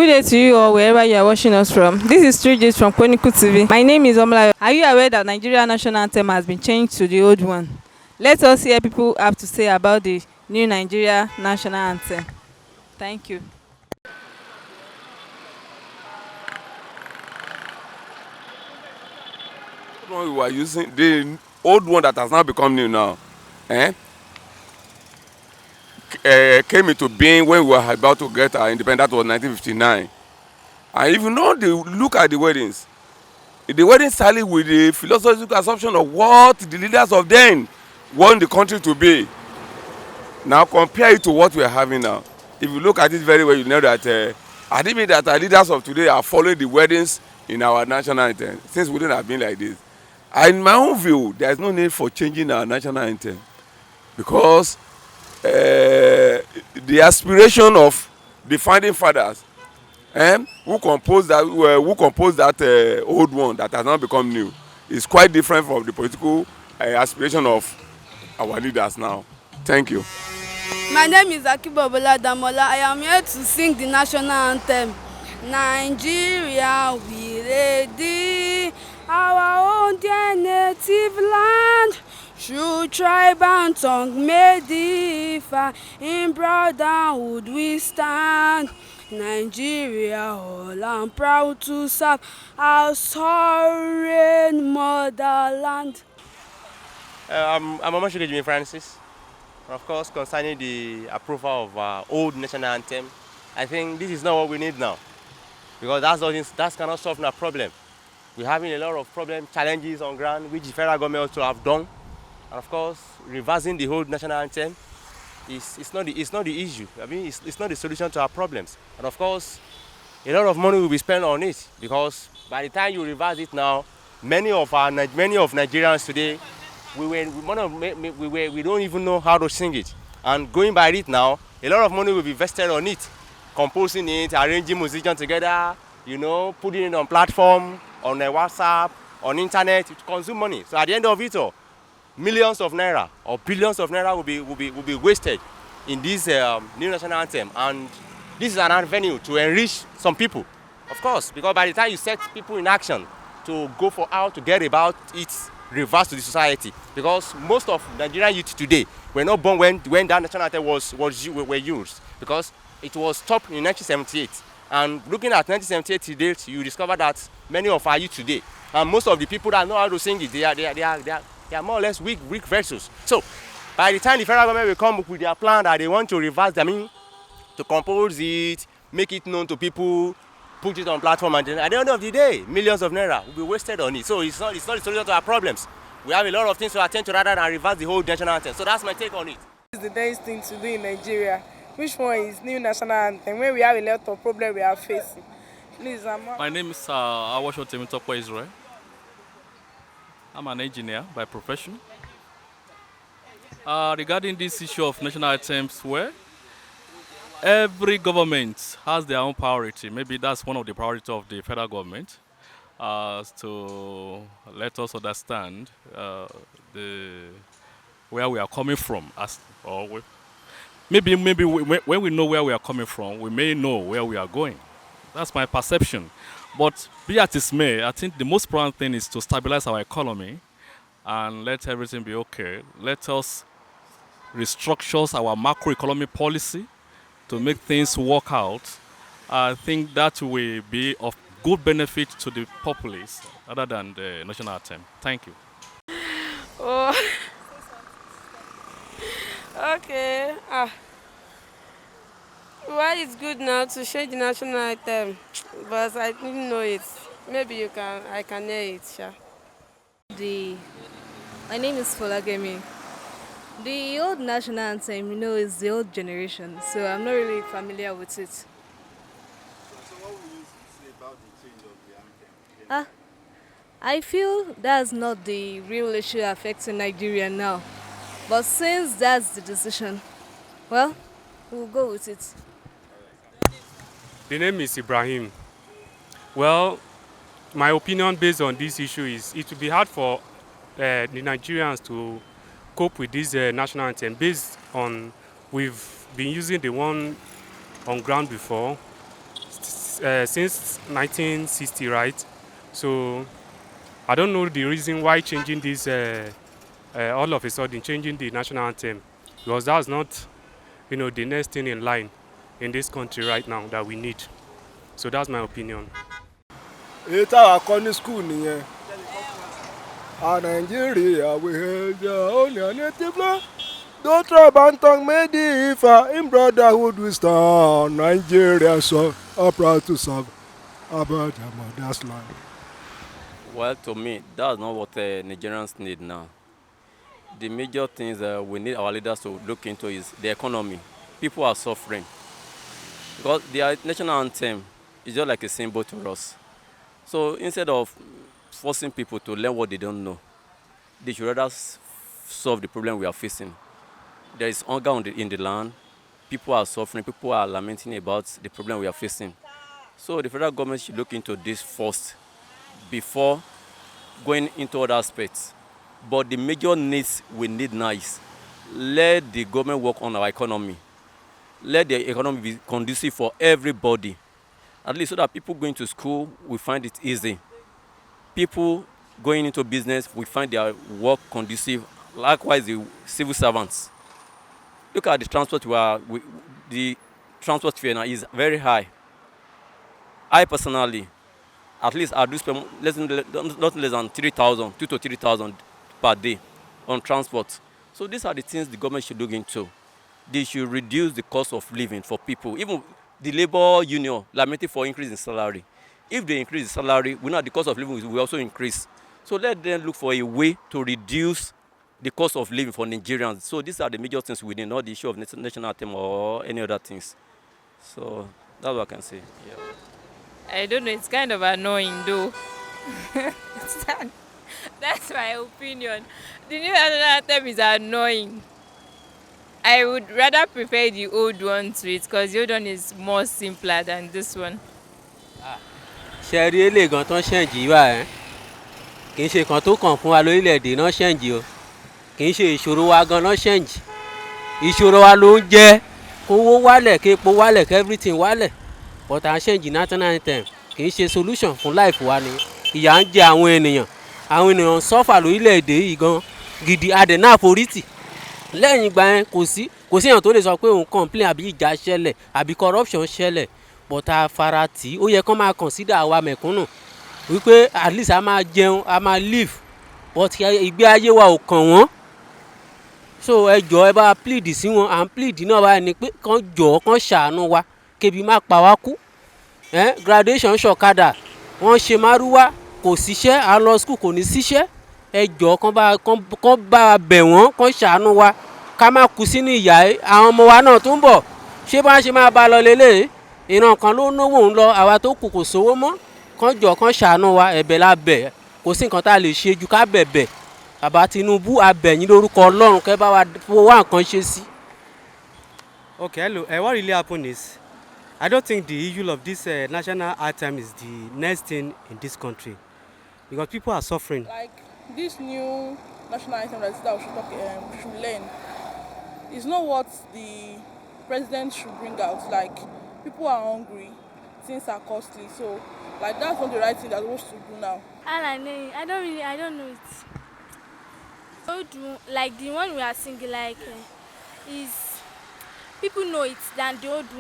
Good day to you all wherever you are watching us from. This is 3Gs from Chronicle TV. My name is Omla. Are you aware that Nigerian national anthem has been changed to the old one? Let us hear people have to say about the new Nigeria national anthem. Thank you. One we were using, the old one that has now become new now, eh? Came into being when we were about to get our independence. That was 1959. And if you know look at the weddings started with the philosophical assumption of what the leaders of then want the country to be. Now compare it to what we are having now. If you look at it very well, you know that I think that our leaders of today are following the weddings in our national anthem. Since we wouldn't have been like this. In my own view, there is no need for changing our national anthem because the aspiration of the founding fathers who composed that old one that has now become new is quite different from the political aspiration of our leaders now. Thank you. My name is Akibobola Damola. I am here to sing the national anthem. Nigeria, we ready, our own dear native land. Through tribe and tongue may differ, in brotherhood we stand. Nigeria, all I'm proud to serve our sovereign motherland. I'm Omoshige Jimmy Francis. Of course, concerning the approval of our old national anthem, I think this is not what we need now, because that cannot solve our problem. We're having a lot of challenges on ground, which the federal government also have done. And of course, reversing the whole national anthem it's not the issue. I mean, it's not the solution to our problems. And of course, a lot of money will be spent on it, because by the time you reverse it now, many of Nigerians today, we don't even know how to sing it. And going by it now, a lot of money will be invested on it, composing it, arranging musicians together, putting it on platform, on WhatsApp, on internet. It consumes money. So at the end of it all, millions of naira or billions of naira will be wasted in this new national anthem. And this is an avenue to enrich some people, of course, because by the time you set people in action to go for how to get about its reverse to the society, because most of Nigerian youth today were not born when that national anthem were used, because it was stopped in 1978. And looking at 1978 to date, you discover that many of our youth today, and most of the people that know how to sing it, they are more or less weak vessels. So by the time the federal government will come up with their plan that they want to reverse them, to compose it, make it known to people, put it on platform, and at the end of the day, millions of naira will be wasted on it. So it's not the solution to our problems. We have a lot of things to attend to rather than reverse the whole national anthem. So that's my take on it. It's the best thing to do in Nigeria. Which one is new national anthem when we have a lot of problems we are facing? Please, My name is Awasho Temitopo Israel. I'm an engineer by profession. Regarding this issue of national anthems, where every government has their own priority. Maybe that's one of the priorities of the federal government, to let us understand where we are coming from. Maybe when we know where we are coming from, we may know where we are going. That's my perception. But be as it may, I think the most important thing is to stabilize our economy and let everything be okay. Let us restructure our macroeconomic policy to make things work out. I think that will be of good benefit to the populace other than the national anthem. Thank you. Oh. Okay. Well, it's good now to change the national anthem, but I didn't know it. Maybe I can hear it, sure. My name is Folagemi. The old national anthem, is the old generation, so I'm not really familiar with it. So what would you say about the change of the anthem? I feel that's not the real issue affecting Nigeria now. But since that's the decision, well, we'll go with it. The name is Ibrahim. Well, my opinion based on this issue is it will be hard for the Nigerians to cope with this national anthem based on we've been using the one on ground before. since 1960, right? So I don't know the reason why changing this all of a sudden changing the national anthem, because that's not, the next thing in line in this country right now that we need. So that's my opinion. èyí táwa kọ́ ní school nìyẹn a nàìjíríà wẹ̀ẹ́jà ó ní ànétíflá don't try bantang made if in brotherhood we stand Nigeria so are proud to serve about their mother's land. Well, to me, that's not what Nigerians need now. The major things we need our leaders to look into is the economy. People are suffering because the national anthem is just like a symbol to us. So instead of forcing people to learn what they don't know, they should rather solve the problem we are facing. There is hunger in the land. People are suffering. People are lamenting about the problem we are facing. So the federal government should look into this first before going into other aspects. But the major needs we need now is let the government work on our economy. Let the economy be conducive for everybody. At least so that people going to school will find it easy. People going into business will find their work conducive. Likewise, the civil servants. Look at the transport the transport fare now is very high. I personally, at least I do spend not less than 3,000, 2,000 to 3,000 per day on transport. So these are the things the government should look into. They should reduce the cost of living for people. Even the labor union lamenting for increase in salary. If they increase the salary, we know the cost of living will also increase. So let them look for a way to reduce the cost of living for Nigerians. So these are the major things we need, not the issue of national anthem or any other things. So that's what I can say. Yeah. I don't know, it's kind of annoying though. That's my opinion. The new national anthem is annoying. I would rather prefer the old one to it because the old one is more simpler than this one. Ṣé rí eléyìí gan tán ṣẹ́ǹjì wá ẹ́ kì í ṣe kan tó kàn fún wa lórílẹ̀‐èdè náà ṣẹ́ǹjì o kì í ṣe ìṣòro wa gan náà ṣẹ́ǹjì ìṣòro wa ló ń jẹ́ kówó wálẹ̀ képo wálẹ̀ everything wálẹ̀ but à ń ṣẹ́ǹjì national anthem kì í ṣe solution fún life wa ni ìyà ń jẹ àwọn ènìyàn sọ́fà lórílẹ̀‐èdè yìí gan gidi adẹ̀nà àforítì lẹ́yìn ìgbà yẹn kò sí èèyàn tó lè sọ pé òun complain àbí ìjà ṣẹlẹ̀ àbí corruption ṣẹlẹ̀ but a fara tì í ó yẹ kán máa consider àwa mẹ̀kúnnù wípé at least a máa jẹun a máa live but ìgbé ayé wa ò kàn wọ́n so ẹ jọ̀ọ́ ẹ bá plead sí wọn à ń plead náà báyìí ni pé kán jọ̀ọ́ kán ṣàánú wa kébi má pa wá kú graduation ṣọ̀kadà wọ́n ṣe márúwá kò síṣẹ́ à lọ school kò ní síṣẹ́ ẹ jọ̀ọ́ kán bá bẹ̀ wọ́n kán ṣàánú wa ká má kú sínú ìyà àwọn ọmọ wa náà tó ń bọ̀ ṣé bá ṣe máa bá lọ lélẹ̀ ìran kan ló náwó ń lọ àwa tó kù kò sówó mọ́ kán jọ̀ọ́ kán ṣàánú wa ẹ̀bẹ̀ la bẹ̀ kò sí nǹkan tá a lè ṣe ju ká bẹ̀bẹ̀ bàbá Tinubu abẹ̀yìn lórúkọ Ọlọ́run kẹ́ bá wa wá nǹkan ṣe sí. Okay, hello. What really happened is I don't think the issue of this national anthem is the next thing in this country because people are suffering. Like this new national anthem that we should learn is not what the president should bring out. Like people are hungry, things are costly, so like that's not the right thing that we're supposed to do now. I don't know it. Like the one we are singing, like is people know it than the old one.